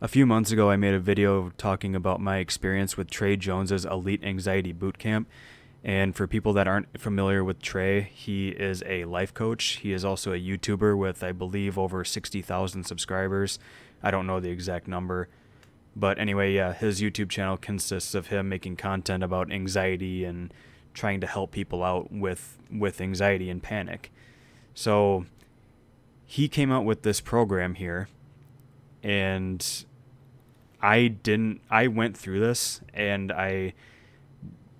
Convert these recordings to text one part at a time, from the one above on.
A few months ago, I made a video talking about my experience with Trey Jones's Elite Anxiety Bootcamp. And for people that aren't familiar with Trey, he is a life coach. He is also a YouTuber with, I believe, over 60,000 subscribers. I don't know the exact number. But anyway, yeah, his YouTube channel consists of him making content about anxiety and trying to help people out with anxiety and panic. So he came out with this program here, and I went through this, and I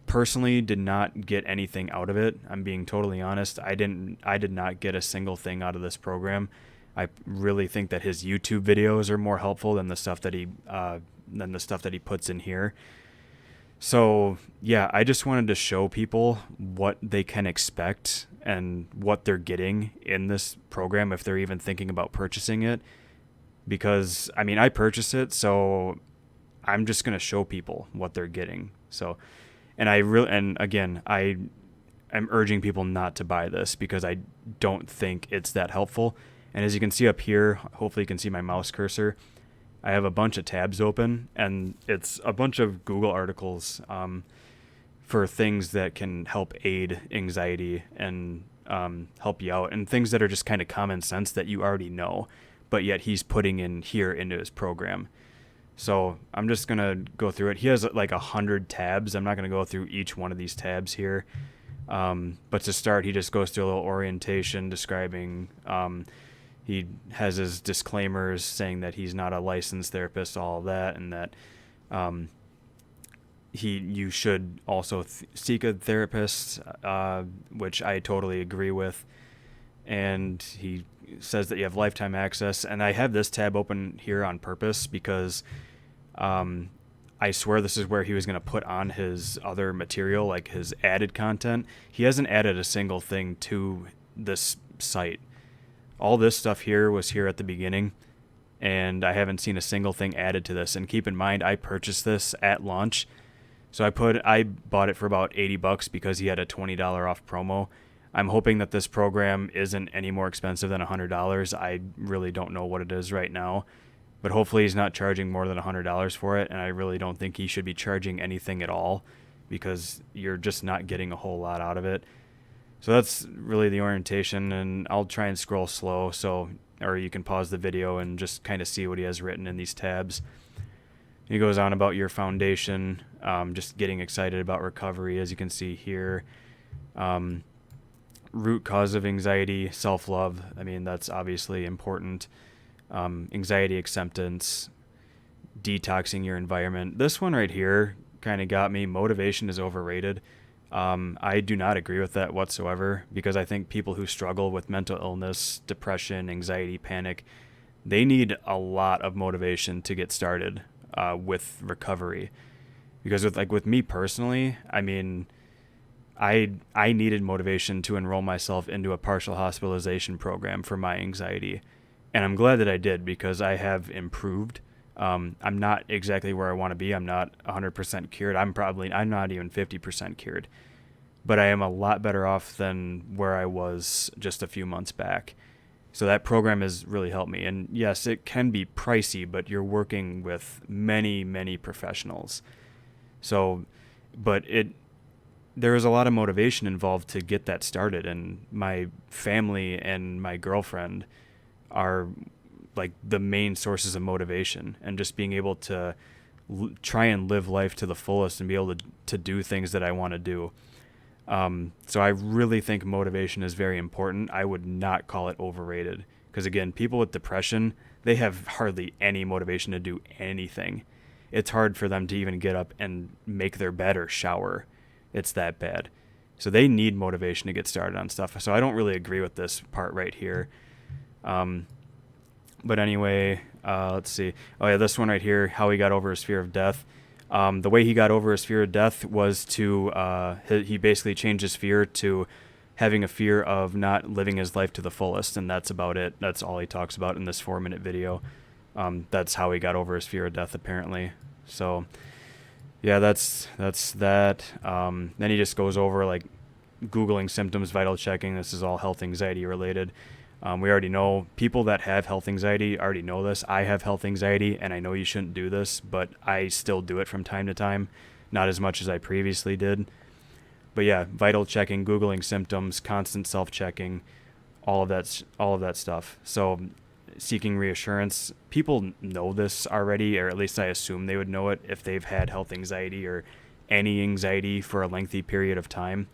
personally did not get anything out of it. I'm being totally honest. I did not get a single thing out of this program. I really think that his YouTube videos are more helpful than the stuff that he puts in here. So yeah, I just wanted to show people what they can expect and what they're getting in this program if they're even thinking about purchasing it. Because I mean, I purchased it, so I'm just gonna show people what they're getting. So, and again, I am urging people not to buy this because I don't think it's that helpful. And as you can see up here, hopefully you can see my mouse cursor. I have a bunch of tabs open, and it's a bunch of Google articles for things that can help aid anxiety and help you out, and things that are just kind of common sense that you already know, but yet he's putting in here into his program. So I'm just going to go through it. He has like 100 tabs. I'm not going to go through each one of these tabs here. But to start, he just goes through a little orientation describing, he has his disclaimers saying that he's not a licensed therapist, all of that, and that you should also seek a therapist, which I totally agree with. And he says that you have lifetime access. And I have this tab open here on purpose because I swear this is where he was going to put on his other material, like his added content. He hasn't added a single thing to this site. All this stuff here was here at the beginning, and I haven't seen a single thing added to this. And keep in mind, I purchased this at launch. So I bought it for about $80 because he had a $20 off promo. I'm hoping that this program isn't any more expensive than $100. I really don't know what it is right now, but hopefully he's not charging more than $100 for it. And I really don't think he should be charging anything at all because you're just not getting a whole lot out of it. So that's really the orientation, and I'll try and scroll slow, or you can pause the video and just kind of see what he has written in these tabs. He goes on about your foundation, just getting excited about recovery, as you can see here. Root cause of anxiety, self-love. I mean, that's obviously important. Anxiety acceptance, detoxing your environment. This one right here kind of got me. Motivation is overrated. I do not agree with that whatsoever because I think people who struggle with mental illness, depression, anxiety, panic, they need a lot of motivation to get started with recovery. Because with me personally, I mean, I needed motivation to enroll myself into a partial hospitalization program for my anxiety. And I'm glad that I did because I have improved. I'm not exactly where I want to be. I'm not 100% cured. I'm not even 50% cured. But I am a lot better off than where I was just a few months back. So that program has really helped me. And yes, it can be pricey, but you're working with many, many professionals. So, there is a lot of motivation involved to get that started. And my family and my girlfriend are like the main sources of motivation, and just being able to try and live life to the fullest and be able to do things that I want to do. So I really think motivation is very important. I would not call it overrated because, again, people with depression, they have hardly any motivation to do anything. It's hard for them to even get up and make their bed or shower. It's that bad. So they need motivation to get started on stuff. So I don't really agree with this part right here. But anyway, let's see. Oh yeah, this one right here, how he got over his fear of death. The way he got over his fear of death was he basically changed his fear to having a fear of not living his life to the fullest, and that's about it. That's all he talks about in this 4-minute video. That's how he got over his fear of death, apparently. So yeah, that's that. Then he just goes over like Googling symptoms, vital checking. This is all health anxiety related. We already know people that have health anxiety already know this. I have health anxiety, and I know you shouldn't do this, but I still do it from time to time, not as much as I previously did. But yeah, vital checking, Googling symptoms, constant self-checking, all of that stuff. So seeking reassurance, people know this already, or at least I assume they would know it if they've had health anxiety or any anxiety for a lengthy period of time.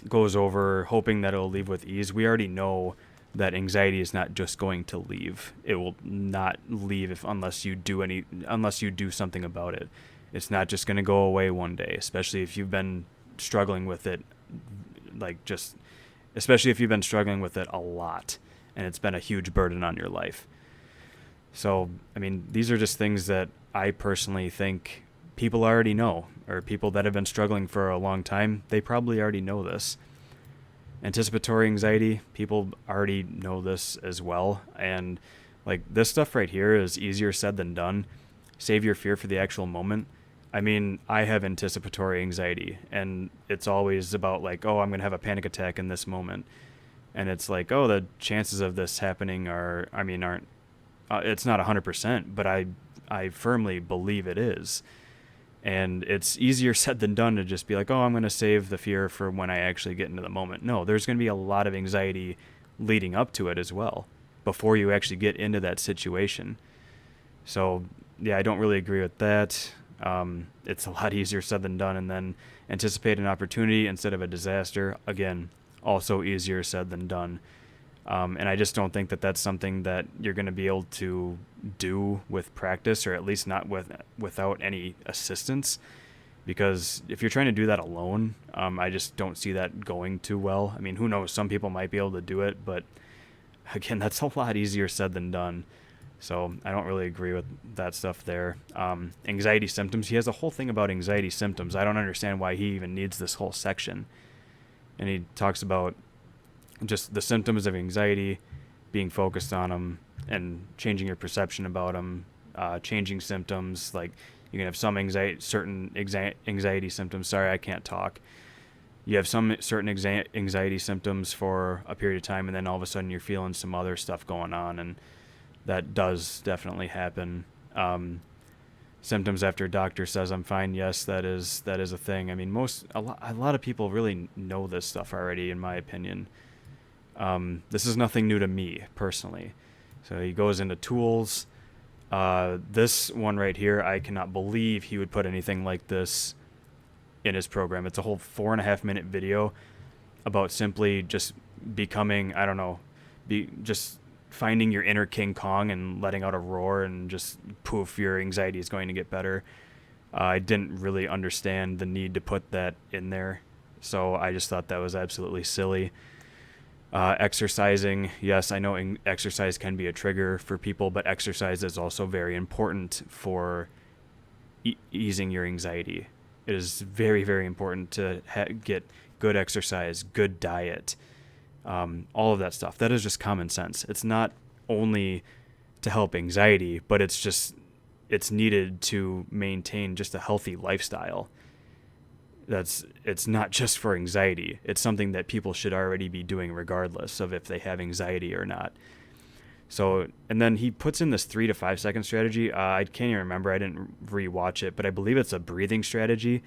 Goes over hoping that it'll leave with ease. We already know that anxiety is not just going to leave. It will not leave unless you do something about it. It's not just going to go away one day, especially if you've been struggling with it, especially if you've been struggling with it a lot and it's been a huge burden on your life. So, I mean, these are just things that I personally think people already know, or people that have been struggling for a long time, they probably already know this. Anticipatory anxiety, people already know this as well. And like this stuff right here is easier said than done. Save your fear for the actual moment. I mean, I have anticipatory anxiety, and it's always about like, oh, I'm going to have a panic attack in this moment. And it's like, oh, the chances of this happening aren't, it's not 100%, but I firmly believe it is. And it's easier said than done to just be like, oh, I'm going to save the fear for when I actually get into the moment. No, there's going to be a lot of anxiety leading up to it as well, before you actually get into that situation. So, yeah, I don't really agree with that. It's a lot easier said than done. And then anticipate an opportunity instead of a disaster. Again, also easier said than done. And I just don't think that that's something that you're going to be able to do with practice, or at least not without any assistance. Because if you're trying to do that alone, I just don't see that going too well. I mean, who knows? Some people might be able to do it, but again, that's a lot easier said than done. So I don't really agree with that stuff there. Anxiety symptoms. He has a whole thing about anxiety symptoms. I don't understand why he even needs this whole section. And he talks about just the symptoms of anxiety, being focused on them, and changing your perception about them, changing symptoms. Like you can have some certain anxiety symptoms. Sorry, I can't talk. You have some certain anxiety symptoms for a period of time, and then all of a sudden you're feeling some other stuff going on, and that does definitely happen. Symptoms after a doctor says I'm fine. Yes, that is a thing. I mean, a lot of people really know this stuff already, in my opinion. This is nothing new to me personally. So he goes into tools. This one right here, I cannot believe he would put anything like this in his program. It's a whole 4.5 minute video about simply just becoming, just finding your inner King Kong and letting out a roar, and just poof, your anxiety is going to get better. I didn't really understand the need to put that in there, so I just thought that was absolutely silly. Exercising, yes, I know exercise can be a trigger for people, but exercise is also very important for easing your anxiety. It is very, very important to get good exercise, good diet, all of that stuff. That is just common sense. It's not only to help anxiety, but it's needed to maintain just a healthy lifestyle. It's not just for anxiety. It's something that people should already be doing regardless of if they have anxiety or not. So, and then he puts in this 3 to 5 second strategy. I can't even remember. I didn't rewatch it, but I believe it's a breathing strategy.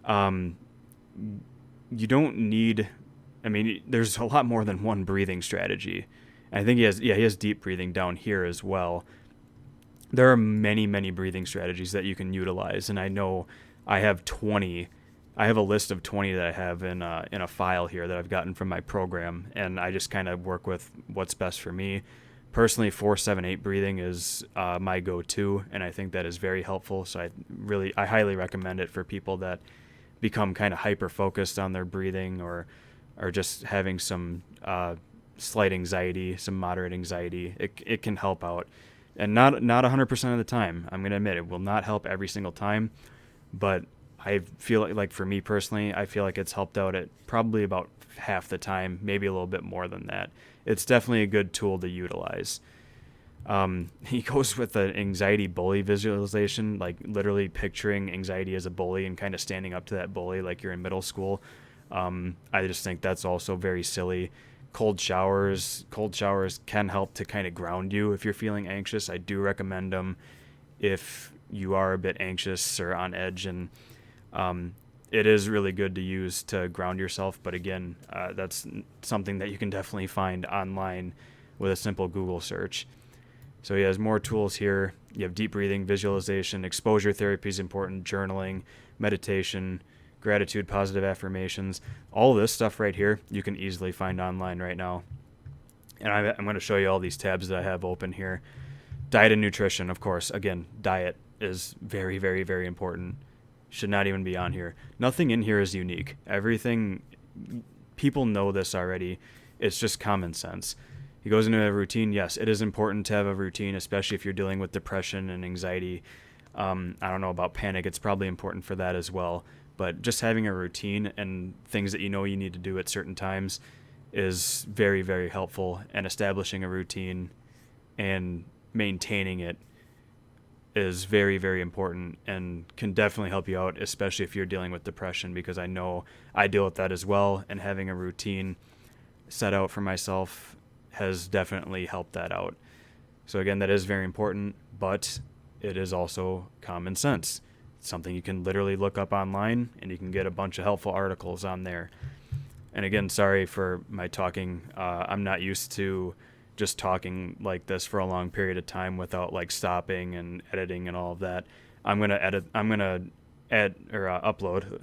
You don't need, there's a lot more than one breathing strategy. And I think he has deep breathing down here as well. There are many, many breathing strategies that you can utilize. And I know I have a list of 20 that I have in a file here that I've gotten from my program, and I just kind of work with what's best for me. Personally, 4-7-8 breathing is my go-to, and I think that is very helpful. So I highly recommend it for people that become kind of hyper-focused on their breathing, or just having some slight anxiety, some moderate anxiety. It can help out, and not 100% of the time. I'm going to admit it will not help every single time, but I feel like for me personally, I feel like it's helped out at probably about half the time, maybe a little bit more than that. It's definitely a good tool to utilize. He goes with an anxiety bully visualization, like literally picturing anxiety as a bully and kind of standing up to that bully like you're in middle school. I just think that's also very silly. Cold showers. Cold showers can help to kind of ground you if you're feeling anxious. I do recommend them if you are a bit anxious or on edge, and it is really good to use to ground yourself. But again, that's something that you can definitely find online with a simple Google search. So he has more tools here. You have deep breathing, visualization, exposure therapy is important, journaling, meditation, gratitude, positive affirmations. All this stuff right here you can easily find online right now. And I'm going to show you all these tabs that I have open here. Diet and nutrition, of course. Again, diet is very, very, very important. Should not even be on here. Nothing in here is unique. Everything, people know this already. It's just common sense. He goes into a routine. Yes, it is important to have a routine, especially if you're dealing with depression and anxiety. I don't know about panic. It's probably important for that as well. But just having a routine and things that you know you need to do at certain times is very, very helpful. And establishing a routine and maintaining it is very, very important and can definitely help you out, especially if you're dealing with depression, because I know I deal with that as well. And having a routine set out for myself has definitely helped that out. So again, that is very important, but it is also common sense. It's something you can literally look up online, and you can get a bunch of helpful articles on there. And again, sorry for my talking. I'm not used to just talking like this for a long period of time without like stopping and editing and all of that. I'm gonna upload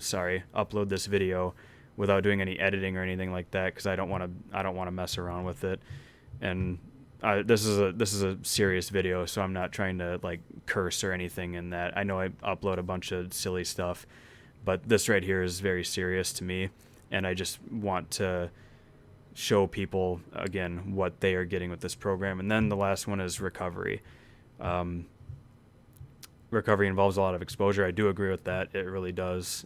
this video without doing any editing or anything like that, because I don't want to mess around with it. And this is a serious video, so I'm not trying to like curse or anything in that. I know I upload a bunch of silly stuff, but this right here is very serious to me, and I just want to show people again what they are getting with this program. And then the last one is recovery. Recovery involves a lot of exposure. I do agree with that. It really does.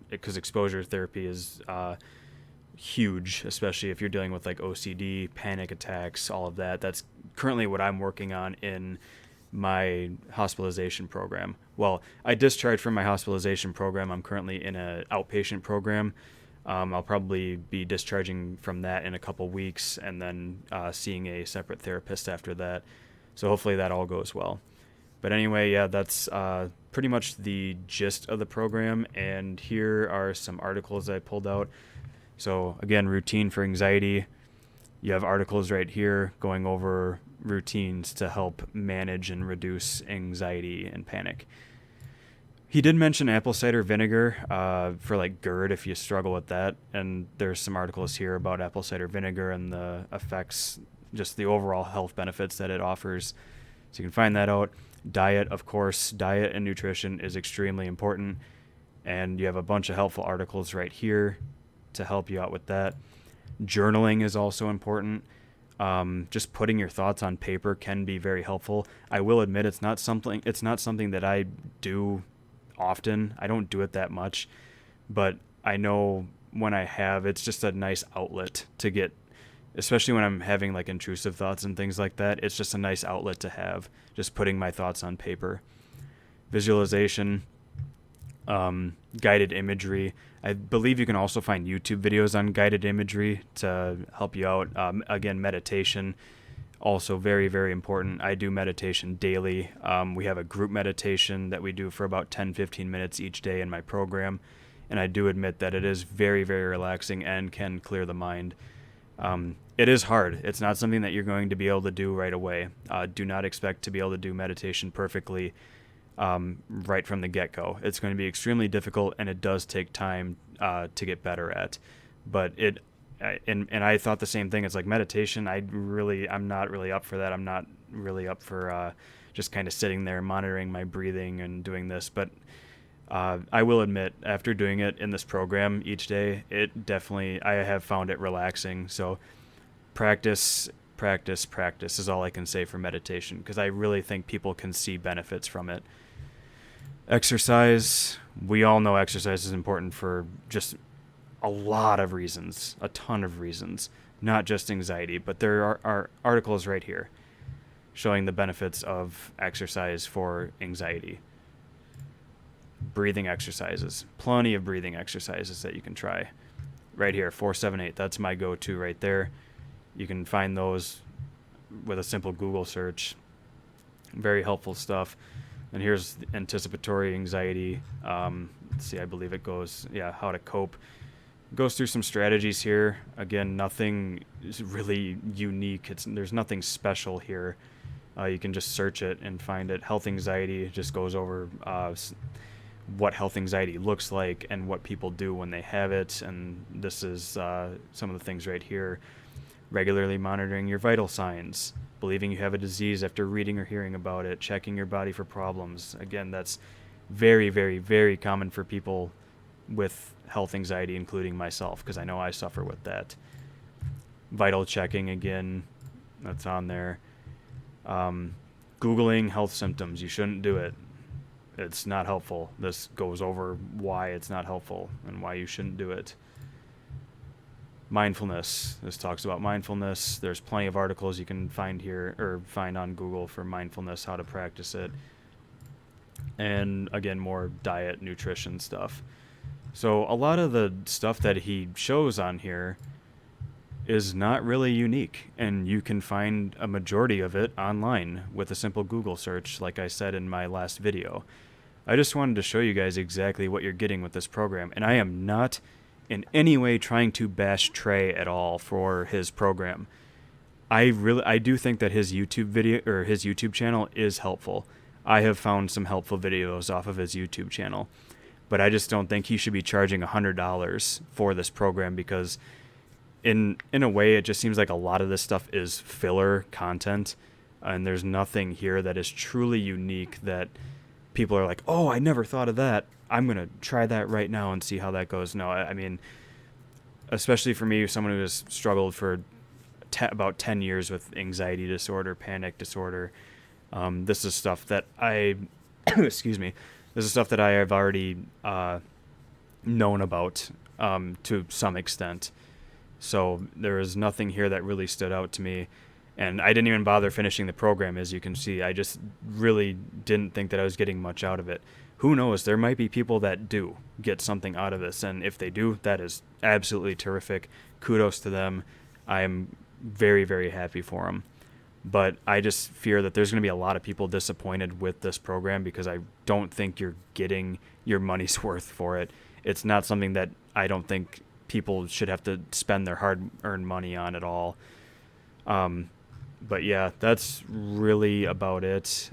Because exposure therapy is huge, especially if you're dealing with like OCD, panic attacks, all of that. That's currently what I'm working on in my hospitalization program. Well, I discharged from my hospitalization program. I'm currently in an outpatient program. I'll probably be discharging from that in a couple weeks, and then seeing a separate therapist after that. So hopefully that all goes well. But anyway, yeah, that's pretty much the gist of the program. And here are some articles I pulled out. So again, routine for anxiety. You have articles right here going over routines to help manage and reduce anxiety and panic. He did mention apple cider vinegar for like GERD if you struggle with that. And there's some articles here about apple cider vinegar and the effects, just the overall health benefits that it offers. So you can find that out. Diet, of course, diet and nutrition is extremely important. And you have a bunch of helpful articles right here to help you out with that. Journaling is also important. Just putting your thoughts on paper can be very helpful. I will admit it's not something that I do often. I don't do it that much, but I know when I have, it's just a nice outlet to get, especially when I'm having like intrusive thoughts and things like that. It's just a nice outlet to have, just putting my thoughts on paper. Visualization, guided imagery. I believe you can also find YouTube videos on guided imagery to help you out. Again, meditation, also very, very important. I do meditation daily. We have a group meditation that we do for about 10-15 minutes each day in my program, and I do admit that it is very, very relaxing and can clear the mind. It is hard. It's not something that you're going to be able to do right away. Do not expect to be able to do meditation perfectly right from the get-go. It's going to be extremely difficult, and it does take time to get better at. But and I thought the same thing. It's like meditation, I'm not really up for that. I'm not really up for just kind of sitting there monitoring my breathing and doing this. But I will admit, after doing it in this program each day, I have found it relaxing. So practice is all I can say for meditation, because I really think people can see benefits from it. Exercise, we all know exercise is important for just a lot of reasons, a ton of reasons, not just anxiety, but there are articles right here showing the benefits of exercise for anxiety. Breathing exercises, plenty of breathing exercises that you can try. Right here, 478, that's my go-to right there. You can find those with a simple Google search. Very helpful stuff. And here's Anticipatory Anxiety. Let's see, I believe it goes, how to cope. Goes through some strategies here. Again, nothing is really unique. There's nothing special here. You can just search it and find it. Health anxiety just goes over what health anxiety looks like and what people do when they have it. And this is some of the things right here. Regularly monitoring your vital signs, believing you have a disease after reading or hearing about it, checking your body for problems. Again, that's very, very, very common for people with health anxiety, including myself, because I know I suffer with that. Vital checking, again, that's on there. Googling health symptoms, you shouldn't do it. It's not helpful. This goes over why it's not helpful and why you shouldn't do it. Mindfulness. This talks about mindfulness. There's plenty of articles you can find here or find on Google for mindfulness, how to practice it. And again, more diet, nutrition stuff. So a lot of the stuff that he shows on here is not really unique, and you can find a majority of it online with a simple Google search, like I said in my last video. I just wanted to show you guys exactly what you're getting with this program, and I am not in any way trying to bash Trey at all for his program. I do think that his YouTube video or his YouTube channel is helpful. I have found some helpful videos off of his YouTube channel, but I just don't think he should be charging $100 for this program, because in a way it just seems like a lot of this stuff is filler content, and there's nothing here that is truly unique that people are like, oh, I never thought of that. I'm going to try that right now and see how that goes. No, I mean, especially for me, someone who has struggled for about 10 years with anxiety disorder, panic disorder, this is stuff that I, excuse me, this is stuff that I have already known about to some extent. So there is nothing here that really stood out to me. And I didn't even bother finishing the program, as you can see. I just really didn't think that I was getting much out of it. Who knows? There might be people that do get something out of this. And if they do, that is absolutely terrific. Kudos to them. I am very, very happy for them. But I just fear that there's going to be a lot of people disappointed with this program, because I don't think you're getting your money's worth for it. It's not something that I don't think people should have to spend their hard-earned money on at all. But yeah, that's really about it.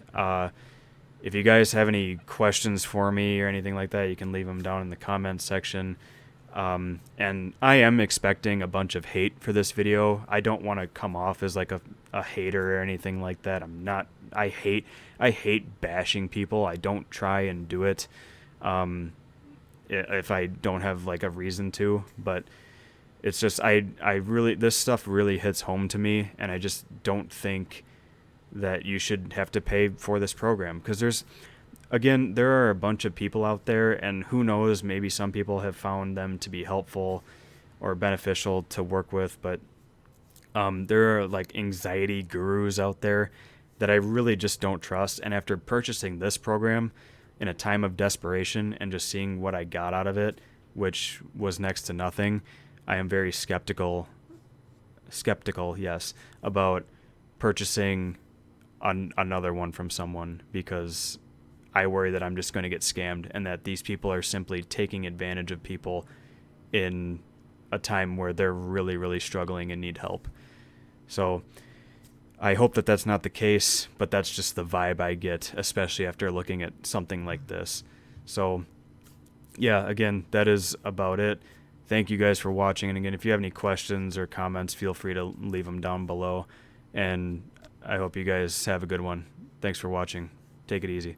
If you guys have any questions for me or anything like that, you can leave them down in the comments section. And I am expecting a bunch of hate for this video. I don't want to come off as like a hater or anything like that. I'm not. I hate bashing people. I don't try and do it if I don't have like a reason to. But it's just I really, this stuff really hits home to me, and I just don't think that you should have to pay for this program, because there are a bunch of people out there, and who knows, maybe some people have found them to be helpful or beneficial to work with, but there are like anxiety gurus out there that I really just don't trust. And after purchasing this program in a time of desperation and just seeing what I got out of it, which was next to nothing, I am very skeptical, yes, about purchasing another one from someone, because I worry that I'm just going to get scammed, and that these people are simply taking advantage of people in a time where they're really, really struggling and need help. So I hope that that's not the case, but that's just the vibe I get, especially after looking at something like this. So yeah, again, that is about it. Thank you guys for watching. And again, if you have any questions or comments, feel free to leave them down below. And I hope you guys have a good one. Thanks for watching. Take it easy.